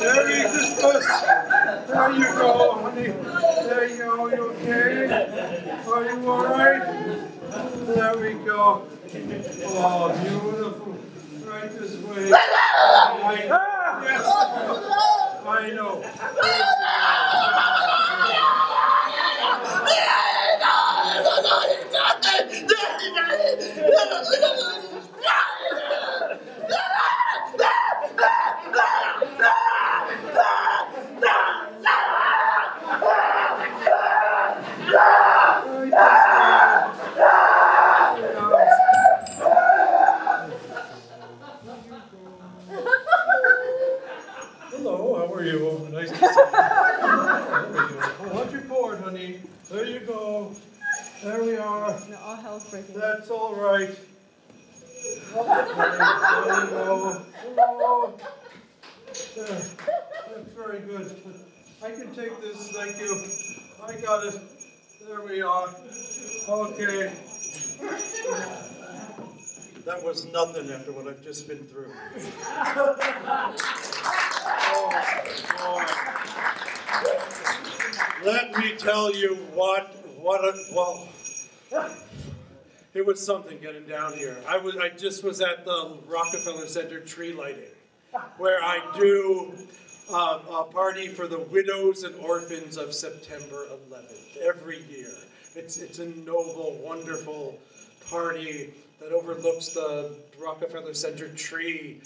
Merry Christmas! There you go, honey. There you go. You okay? Are you all right? There we go. Oh, beautiful. Right this way. Yes, I know. Hello, how are you? Nice to see you. There we go. Oh, hold your cord, honey. There you go. There we are. No, all hell's breaking. That's all right. There you go. Hello. There. That's very good. I can take this, thank you. I got it. There we are. Okay. That was nothing after what I've just been through. Oh, boy. Let me tell you well, it was something getting down here. I just was at the Rockefeller Center tree lighting, where I do a party for the widows and orphans of September 11th every year. It's a noble, wonderful party that overlooks the Rockefeller Center tree.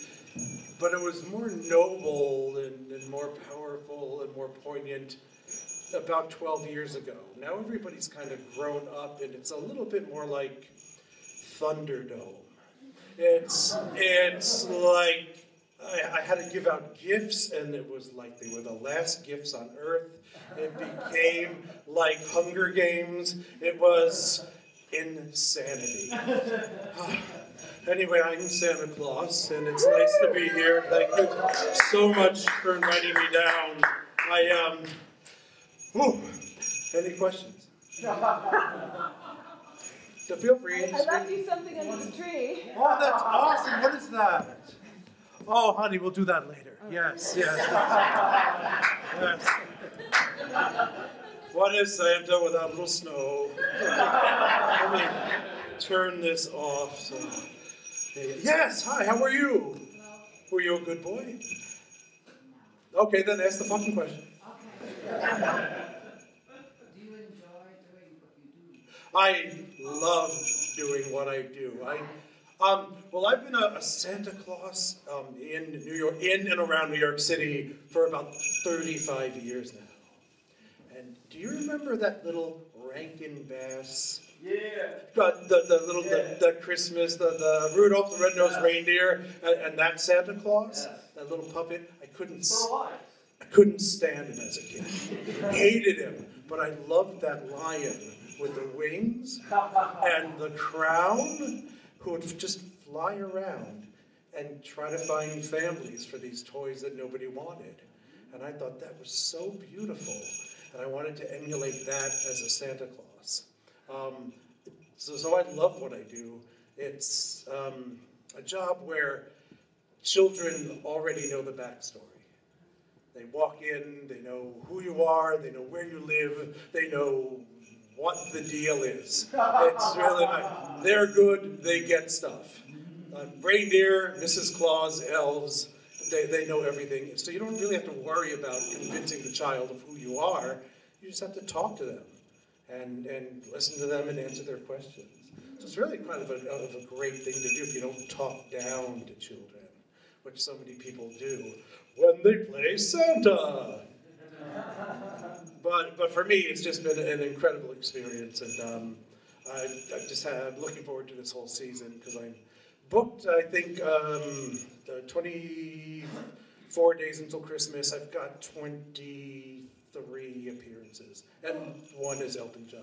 But it was more noble and more powerful and more poignant about 12 years ago. Now everybody's kind of grown up and it's a little bit more like Thunderdome. It's like I had to give out gifts and it was like they were the last gifts on earth. It became like Hunger Games. It was insanity. Anyway, I'm Santa Claus, and it's nice to be here. Thank you so much for inviting me down. Any questions? So feel free. I left you something under the tree. Oh, that's awesome. What is that? Oh, honey, we'll do that later. Yes. Yes. What is Santa without a little snow? Let me turn this off. So. Yes, hi, how are you? Were you a good boy? Okay, then ask the fucking question. Do you enjoy doing what you do? I love doing what I do. Well, I've been a Santa Claus in New York, in and around New York City for about 35 years now. And do you remember that little Rankin Bass? Yeah. The Christmas, the Rudolph the Red-Nosed Reindeer, and that Santa Claus, that little puppet. I couldn't stand him as a kid. Hated him, but I loved that lion with the wings and the crown, who would just fly around and try to find families for these toys that nobody wanted. And I thought that was so beautiful, and I wanted to emulate that as a Santa Claus. So I love what I do. It's a job where children already know the backstory. They walk in, they know who you are, they know where you live, they know what the deal is. It's really nice. They're good, they get stuff. Reindeer, Mrs. Claus, elves, they know everything. So you don't really have to worry about convincing the child of who you are. You just have to talk to them and listen to them and answer their questions. So it's really kind of a great thing to do if you don't talk down to children, which so many people do when they play Santa. But for me, it's just been an incredible experience, and I'm looking forward to this whole season because I'm booked. I think 24 days until Christmas. I've got 23 appearances, and one is Elton John.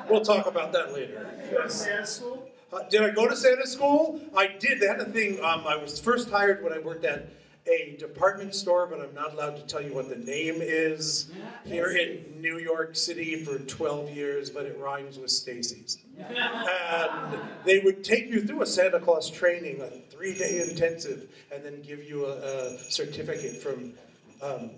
we'll talk about that later. You went to Santa school? Did I go to Santa school? I did. They had a thing. I was first hired when I worked at a department store, but I'm not allowed to tell you what the name is, here in New York City for 12 years, but it rhymes with Stacy's. And they would take you through a Santa Claus training, a 3-day intensive, and then give you a certificate from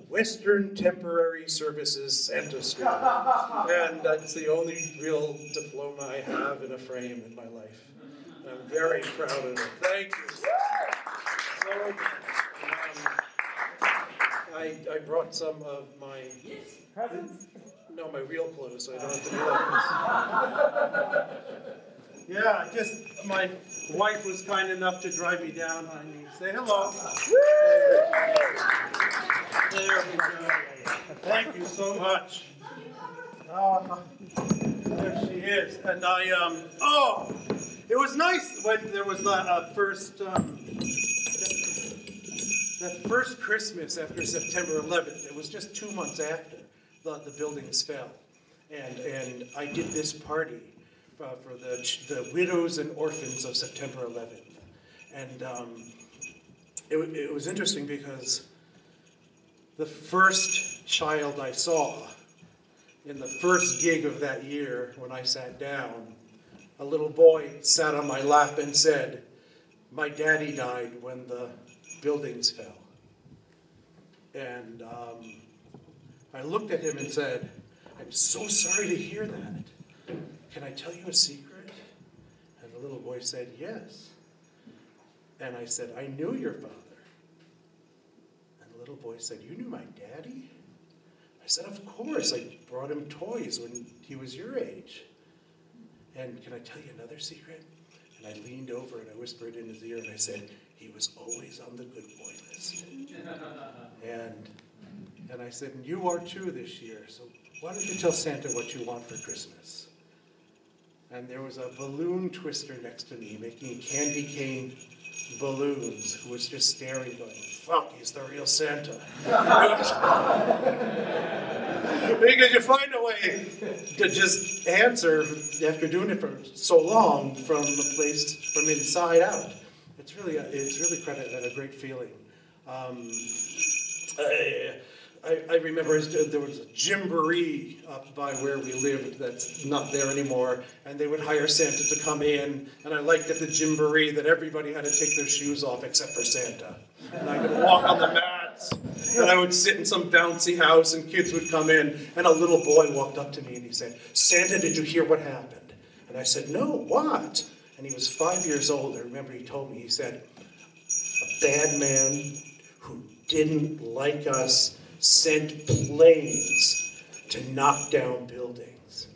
Western Temporary Services Santa School. And that's the only real diploma I have in a frame in my life. And I'm very proud of it. Thank you so much. I brought some of my Presents? no, my real clothes, so I don't have to do like this. Yeah, my wife was kind enough to drive me down, honey. Say hello. There we go. Thank you so much. There she is. And it was nice when there was that first Christmas after September 11th. It was just 2 months after the buildings fell. And I did this party for the widows and orphans of September 11th. And it was interesting because the first child I saw in the first gig of that year, when I sat down, a little boy sat on my lap and said, "My daddy died when the buildings fell." And I looked at him and said, "I'm so sorry to hear that. Can I tell you a secret?" And the little boy said, "Yes." And I said, "I knew your father." And the little boy said, "You knew my daddy?" I said, "Of course. I brought him toys when he was your age." "And can I tell you another secret?" And I leaned over and I whispered in his ear and I said, "He was always on the good boy list." And I said, "And you are too this year, so why don't you tell Santa what you want for Christmas?" And there was a balloon twister next to me making candy cane balloons who was just staring going, "Fuck, he's the real Santa." Because you find a way to just answer after doing it for so long from the place, from inside out. It's really a great feeling. I remember there was a gymboree up by where we lived that's not there anymore, and they would hire Santa to come in, and I liked at the gymboree that everybody had to take their shoes off except for Santa. And I could walk on the mats, and I would sit in some bouncy house, and kids would come in, and a little boy walked up to me and he said, "Santa, did you hear what happened?" And I said, "No, what?" And he was 5 years old. I remember he told me, he said, "A bad man who didn't like us sent planes to knock down buildings."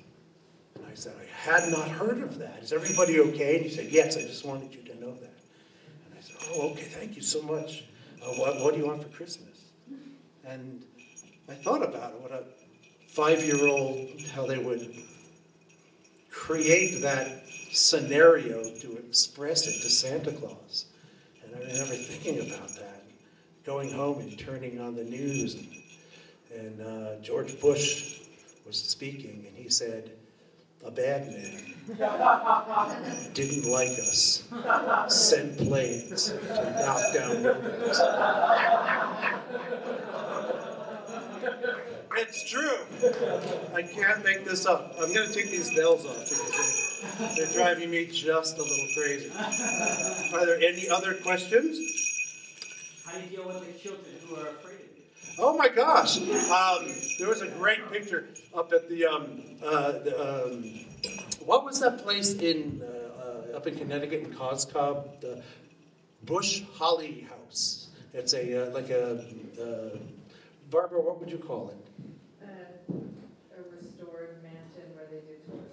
And I said, "I had not heard of that. Is everybody okay?" And he said, "Yes, I just wanted you to know that." And I said, "Oh, okay, thank you so much. What do you want for Christmas?" And I thought about it, what a 5-year-old, how they would create that scenario to express it to Santa Claus. And I remember thinking about that, going home and turning on the news, and George Bush was speaking, and he said, "A bad man didn't like us, sent planes to knock down buildings." It's true. I can't make this up. I'm going to take these bells off because they're driving me just a little crazy. Are there any other questions? How do you deal with the children who are afraid of you? Oh my gosh! There was a great picture up at the what was that place in up in Connecticut in Coscob? The Bush Holly House. It's a like a Barbara. What would you call it? A restored mansion where they do tours.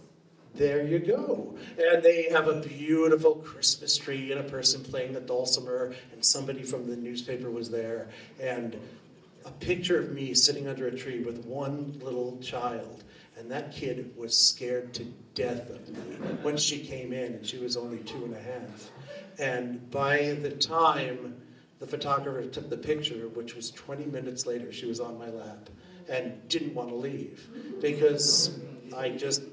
There you go. And they have a beautiful Christmas tree and a person playing the dulcimer, and somebody from the newspaper was there, and a picture of me sitting under a tree with one little child, and that kid was scared to death of me when she came in, and she was only 2.5. And by the time the photographer took the picture, which was 20 minutes later, she was on my lap and didn't want to leave because I just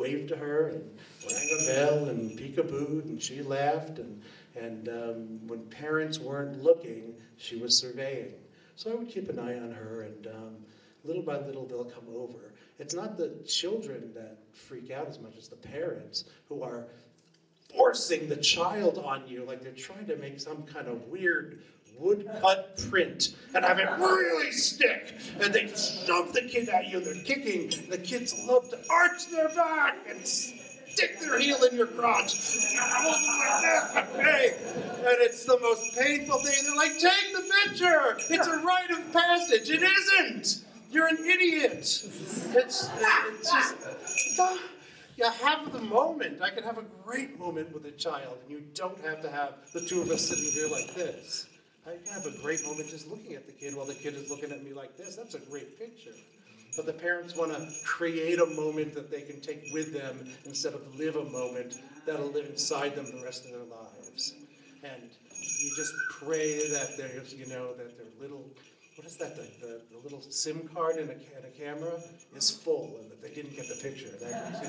waved to her and rang a bell and peekabooed, and she laughed, and when parents weren't looking, she was surveying. So I would keep an eye on her, and little by little they'll come over. It's not the children that freak out as much as the parents who are forcing the child on you, like they're trying to make some kind of weird woodcut print and have it really stick, and they shove the kid at you, and they're kicking. The kids love to arch their back and stick their heel in your crotch. Okay. And it's the most painful thing. They're like, take the picture. It's a rite of passage. It isn't. You're an idiot. It's just, you have the moment. I can have a great moment with a child, and you don't have to have the two of us sitting here like this. I can have a great moment just looking at the kid while the kid is looking at me like this. That's a great picture. But the parents want to create a moment that they can take with them instead of live a moment that'll live inside them the rest of their lives. And you just pray that there's, that their little, what is that, the little SIM card in a camera is full, and that they didn't get the picture. That makes me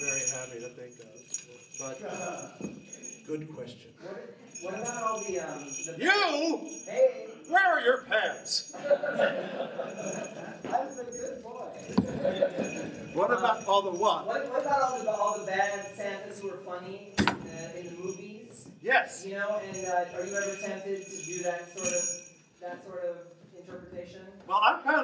very happy to think of. But good question. What about all the You? Hey, Where are your pants? I was a good boy. What about all the what? What about all the bad Santas who are funny in the movies? Yes. And are you ever tempted to do that sort of interpretation? Well, I'm kind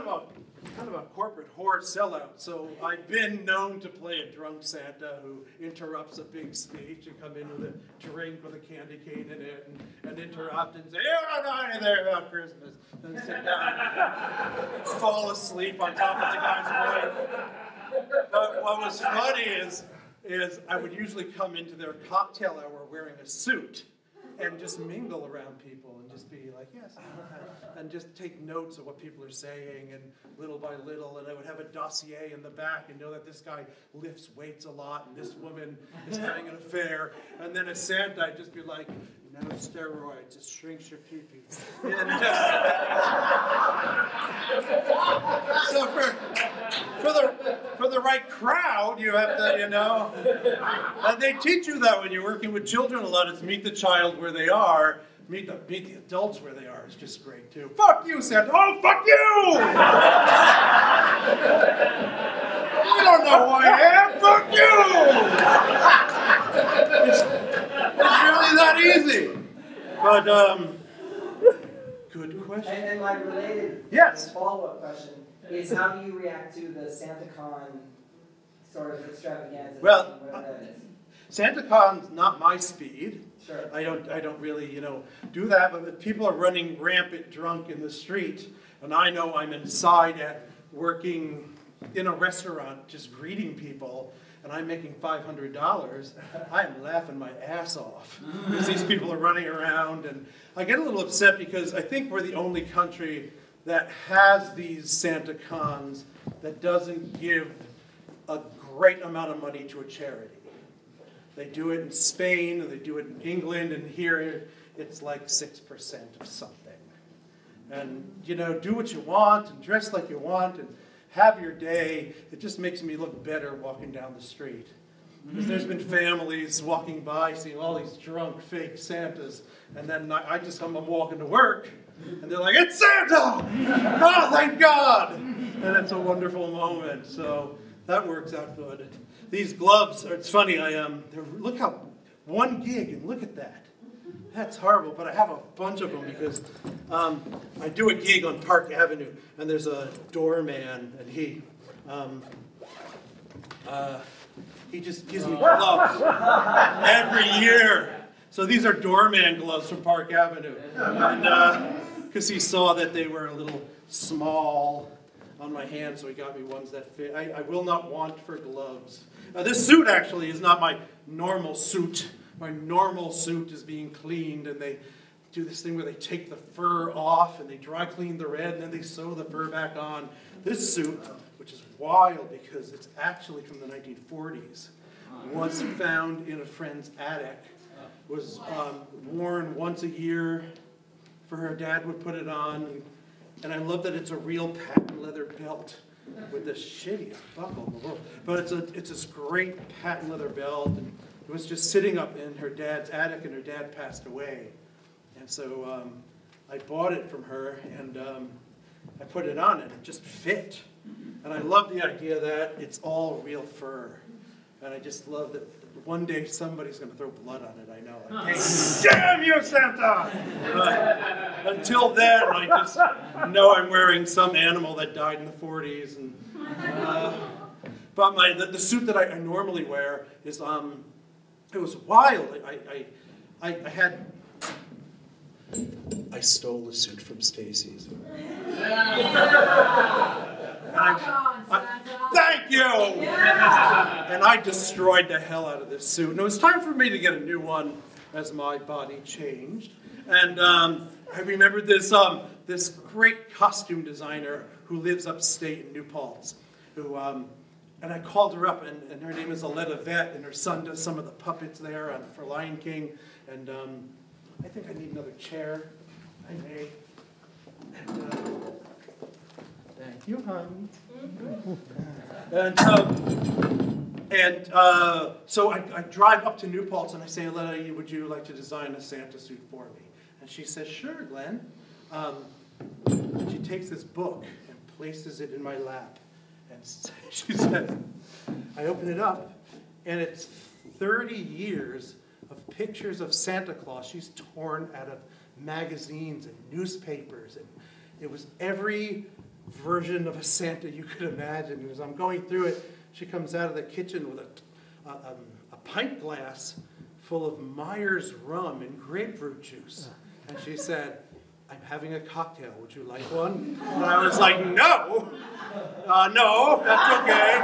of a corporate whore sellout, so I've been known to play a drunk Santa who interrupts a big speech and come in with a drink with a candy cane in it and interrupt and say, "You're not anything there about Christmas," and sit down and fall asleep on top of the guy's wife. But what was funny is I would usually come into their cocktail hour wearing a suit and just mingle around people and just be like, yes, and just take notes of what people are saying, and little by little, and I would have a dossier in the back and know that this guy lifts weights a lot and this woman is having an affair, and then as Santa, I'd just be like, steroids, just shrinks your pee-pee. And just, so for the right crowd, you have to, and they teach you that when you're working with children a lot, is meet the child where they are, meet the adults where they are. It's just great too. Fuck you, Santa. Oh, fuck you! You don't know who I am. Fuck you! It's really that easy. But good question. And my related follow-up question is, how do you react to the SantaCon sort of extravaganza? Well, whatever that is? SantaCon's not my speed. Sure. I don't really, do that. But if people are running rampant drunk in the street, and I know I'm inside at working in a restaurant just greeting people, and I'm making $500, I'm laughing my ass off because these people are running around, and I get a little upset because I think we're the only country that has these SantaCons that doesn't give a great amount of money to a charity. They do it in Spain, and they do it in England, and here it's like 6% of something. And, do what you want, and dress like you want, and have your day. It just makes me look better walking down the street. Because there's been families walking by, seeing all these drunk, fake Santas, and then I'm walking to work, and they're like, "It's Santa! Oh, thank God!" And it's a wonderful moment, so that works out good. These gloves, it's funny, look how, one gig, and look at that. That's horrible, but I have a bunch of them because I do a gig on Park Avenue, and there's a doorman, and he just gives me gloves every year. So these are doorman gloves from Park Avenue, and because he saw that they were a little small on my hand, so he got me ones that fit. I will not want for gloves. This suit actually is not my normal suit. My normal suit is being cleaned, and they do this thing where they take the fur off, and they dry clean the red, and then they sew the fur back on. This suit, which is wild because it's actually from the 1940s, was found in a friend's attic, was worn once a year for her dad would put it on, and I love that it's a real patent leather belt. with the shittiest buckle in the world. But it's this great patent leather belt, and it was just sitting up in her dad's attic, and her dad passed away. And so I bought it from her, and I put it on, and it just fit. And I love the idea that it's all real fur. And I just love that one day somebody's going to throw blood on it, I know. Like, hey, damn you, Santa! But until then, I just know I'm wearing some animal that died in the 40s. And, but the suit that I normally wear is, it was wild. I stole a suit from Stacy's. Thank you! Yeah. And I destroyed the hell out of this suit. And it was time for me to get a new one as my body changed. And I remember this great costume designer who lives upstate in New Paltz. And I called her up, and her name is Aletta Vett, and her son does some of the puppets there for Lion King. And I think I need another chair. I may. Thank you, honey. So I drive up to New Paltz and I say, Aletta, would you like to design a Santa suit for me? And she says, sure, Glenn. And she takes this book and places it in my lap. And she said, I open it up, and it's 30 years of pictures of Santa Claus she's torn out of magazines and newspapers. And it was every version of a Santa you could imagine. And as I'm going through it, she comes out of the kitchen with a pint glass full of Myers rum and grapefruit juice. And she said, I'm having a cocktail. Would you like one? And I was like, no. No, that's okay.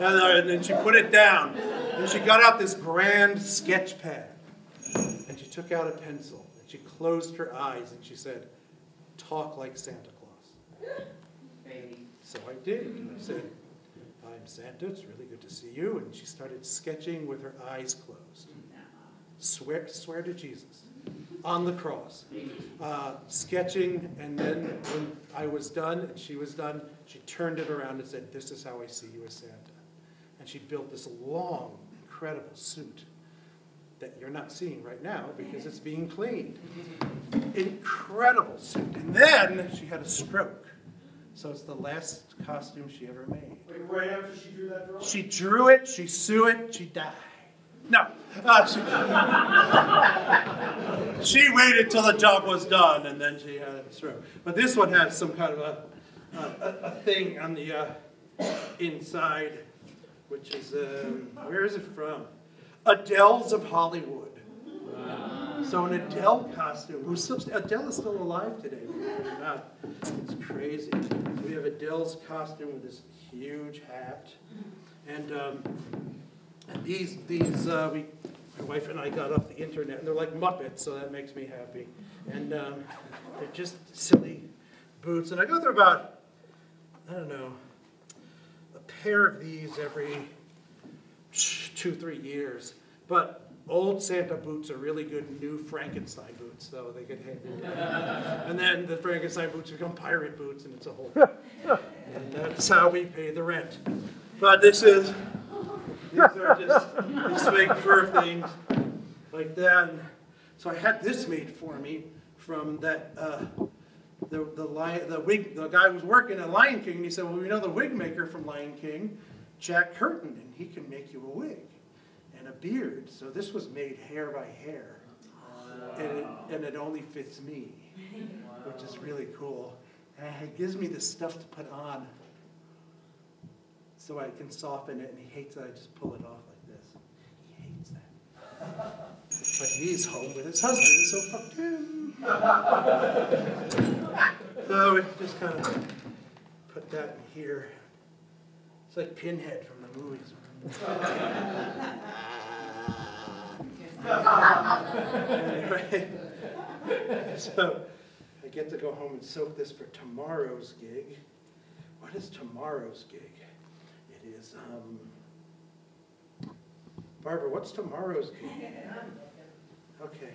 And then she put it down. And she got out this grand sketch pad. And she took out a pencil. And she closed her eyes. And she said, talk like Santa Claus. Baby. So I did. And I said, I'm Santa. It's really good to see you. And she started sketching with her eyes closed. Swear to Jesus. On the cross. Sketching, and then when I was done and she was done, she turned it around and said, this is how I see you as Santa. And she built this long, incredible suit that you're not seeing right now because it's being cleaned. Incredible suit. And then she had a stroke. So it's the last costume she ever made. Wait, right after she drew that drawing? She drew it, she sew it, she died. No. She waited till the job was done, and then she had a stroke. But this one has some kind of a thing on the inside, which is, where is it from? Adele's of Hollywood. So an Adele costume. Adele is still alive today. Believe it or not. It's crazy. We have Adele's costume with this huge hat, and my wife and I got off the internet, and they're like Muppets, so that makes me happy. And they're just silly boots, and I go through about, I don't know, a pair of these every 2-3 years. But old Santa boots are really good new Frankenstein boots, so they get handed down. And then the Frankenstein boots become pirate boots, and it's a whole thing. And that's how we pay the rent. But these are just these fake fur things like that. And so I had this made for me from that the guy who was working at Lion King, and he said, well, we know the wig maker from Lion King, Jack Curtin, and he can make you a wig and a beard. So this was made hair by hair, and it only fits me, which is really cool. And it gives me this stuff to put on so I can soften it, and he hates that I just pull it off like this. He hates that. But he's home with his husband, so fuck him. So we just kind of put that in here. It's like Pinhead from the movies. Anyway, so I get to go home and soak this for tomorrow's gig. What is tomorrow's gig? It is, Barbara, what's tomorrow's gig? Okay.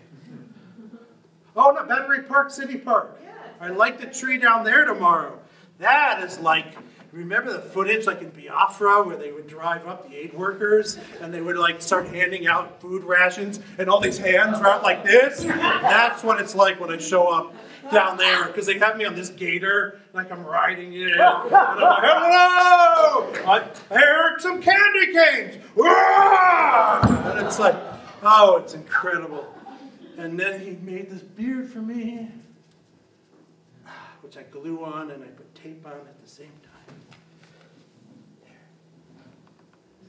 Oh, no, Battery Park City Park. I light the tree down there tomorrow. That is like, remember the footage like in Biafra where they would drive up the aid workers and they would like start handing out food rations and all these hands were out like this? That's what it's like when I show up down there, because they have me on this gator, like I'm riding it, and I'm like, hello! I heard some candy canes! And it's like, oh, it's incredible. And then he made this beard for me, which I glue on and I put tape on at the same time.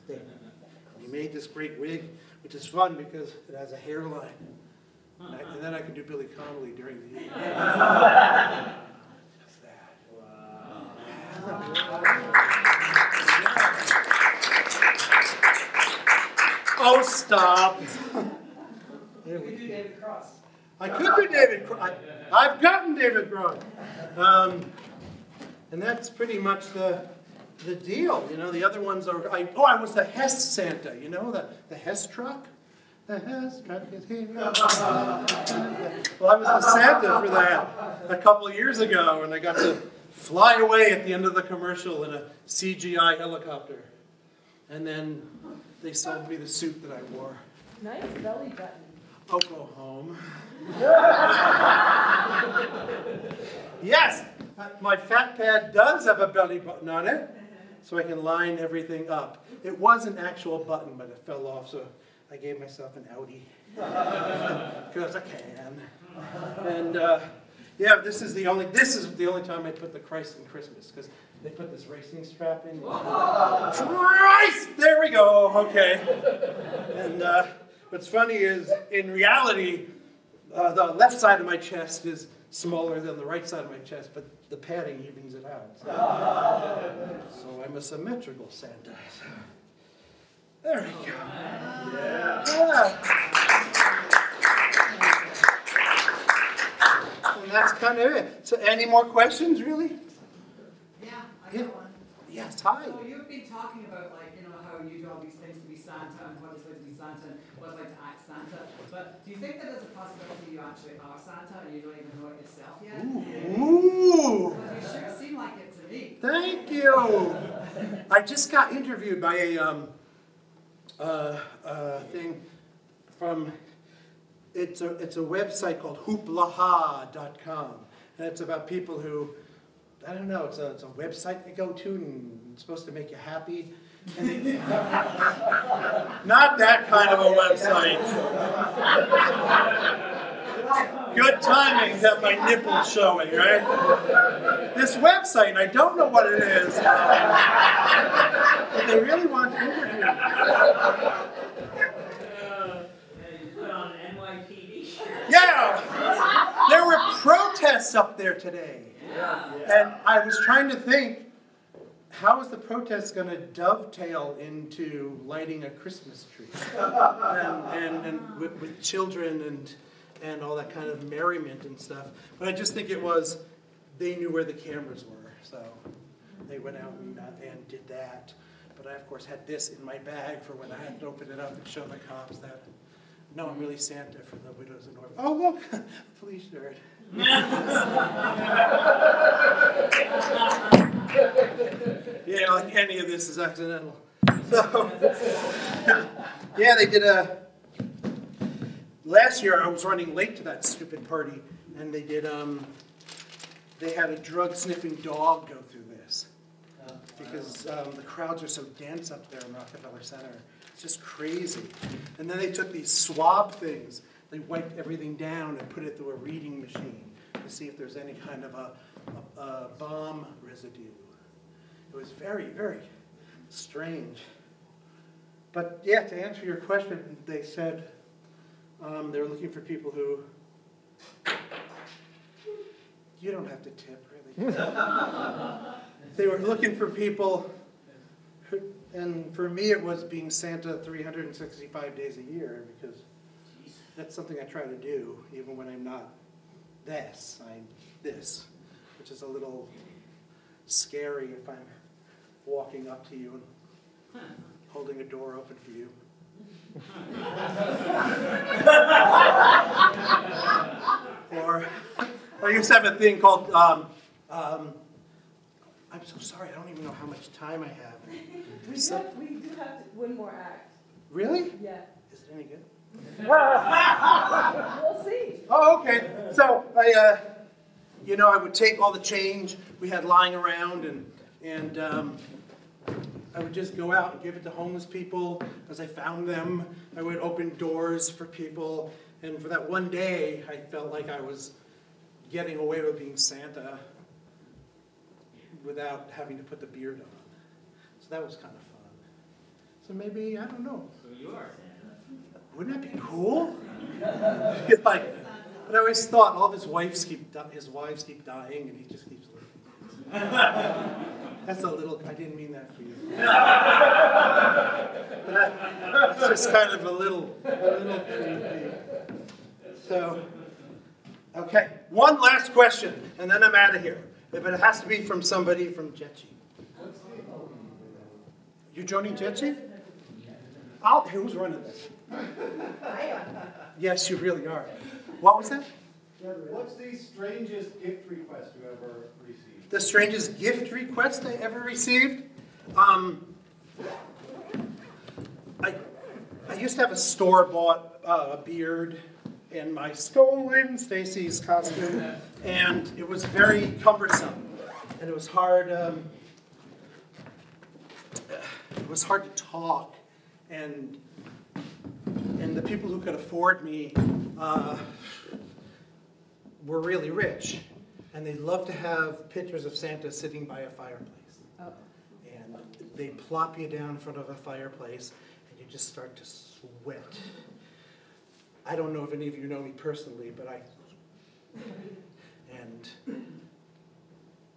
There. He made this great wig, which is fun because it has a hairline. And then I can do Billy Connolly during the evening. Just that. Wow. Oh, stop. You could do David Cross. I could do David Cross. I've gotten David Cross. And that's pretty much the deal. You know, the other ones are, I was the Hess Santa, you know, the Hess truck. The Hess truck is here. Well, I was the Santa for that a couple of years ago, and I got to fly away at the end of the commercial in a CGI helicopter. And then they sold me the suit that I wore. Nice belly button. I'll go home. Yes, my fat pad does have a belly button on it, so I can line everything up. It was an actual button, but it fell off, so I gave myself an outie. Because I can. And yeah, this is the only time I put the Christ in Christmas, because they put this racing strap in. Christ! There we go. Okay. And what's funny is, in reality, the left side of my chest is smaller than the right side of my chest, but the padding evens it out. So I'm a symmetrical Santa. There we go. Yeah. And that's kind of it. So any more questions, really? Yeah, I got one. Yes, hi. So you've been talking about, like, you know, how you do all these things to be Santa and what it's like to be Santa and what it's like to act Santa. But do you think that there's a possibility you actually are Santa and you don't even know it yourself yet? Ooh. Because you sure seem like it to me. Thank you. I just got interviewed by a thing from, it's a website called hooplaha.com, and it's about people who, I don't know, it's a website you go to and it's supposed to make you happy. And not that kind of a website. Good timing to have my nipples showing, right? This website, I don't know what it is, but they really want to interview me. Yeah! There were protests up there today. And I was trying to think, how is the protest going to dovetail into lighting a Christmas tree? And with children and all that kind of merriment and stuff. But I just think it was, they knew where the cameras were, so they went out and did that. But I, of course, had this in my bag for when I had to open it up and show the cops that, no, I'm really Santa for the widows and orphans. Oh, look, police shirt. Yeah, like any of this is accidental. So, yeah, they did last year I was running late to that stupid party, and they did, they had a drug-sniffing dog go through this. Because the crowds are so dense up there in Rockefeller Center. It's just crazy. And then they took these swab things, they wiped everything down and put it through a reading machine to see if there's any kind of a bomb residue. It was very, very strange. But yeah, to answer your question, they said they were looking for people who, you don't have to tip, really. They were looking for people who, and for me it was being Santa 365 days a year, because that's something I try to do, even when I'm not this. I'm this, which is a little scary if I'm walking up to you and holding a door open for you. Or I used to have a thing called I'm so sorry, I don't even know how much time I have. We do have one more act. Really? Yeah. Is it any good? We'll see. Oh, okay. So I would take all the change we had lying around, and I would just go out and give it to homeless people as I found them. I would open doors for people, and for that one day, I felt like I was getting away with being Santa without having to put the beard on. So that was kind of fun. So maybe, I don't know. So you are Santa. Wouldn't that be cool? But I always thought all of his wives keep dying, and he just keeps living. That's a little, I didn't mean that for you. But that's just kind of a little creepy. So, okay, one last question, and then I'm out of here. But it has to be from somebody from Jetchi. You joining Jetchi? Who's running this? Yes, you really are. What was that? What's the strangest gift request you ever received? The strangest gift request I ever received? I used to have a store-bought beard in my stolen Stacy's costume, and it was very cumbersome, and it was hard. It was hard to talk, and the people who could afford me were really rich, and they loved to have pictures of Santa sitting by a fireplace. Oh. And they plop you down in front of a fireplace, and you just start to sweat. I don't know if any of you know me personally, but and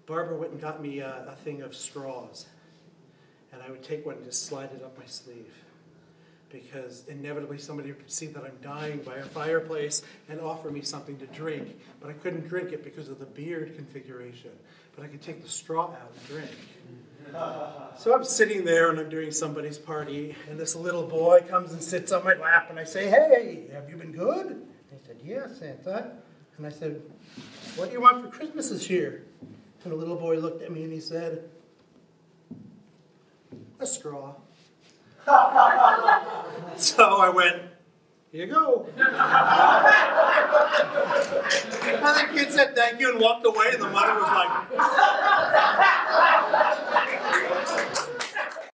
Barbara went and got me a thing of straws, and I would take one and just slide it up my sleeve, because inevitably somebody would see that I'm dying by a fireplace and offer me something to drink, but I couldn't drink it because of the beard configuration, but I could take the straw out and drink. So I'm sitting there and I'm doing somebody's party, and this little boy comes and sits on my lap, and I say, "Hey, have you been good?" He said, "Yes, Santa." And I said, "What do you want for Christmas this year?" And the little boy looked at me and he said, "A straw." So I went, "Here you go." And the kid said thank you and walked away, and the mother was like,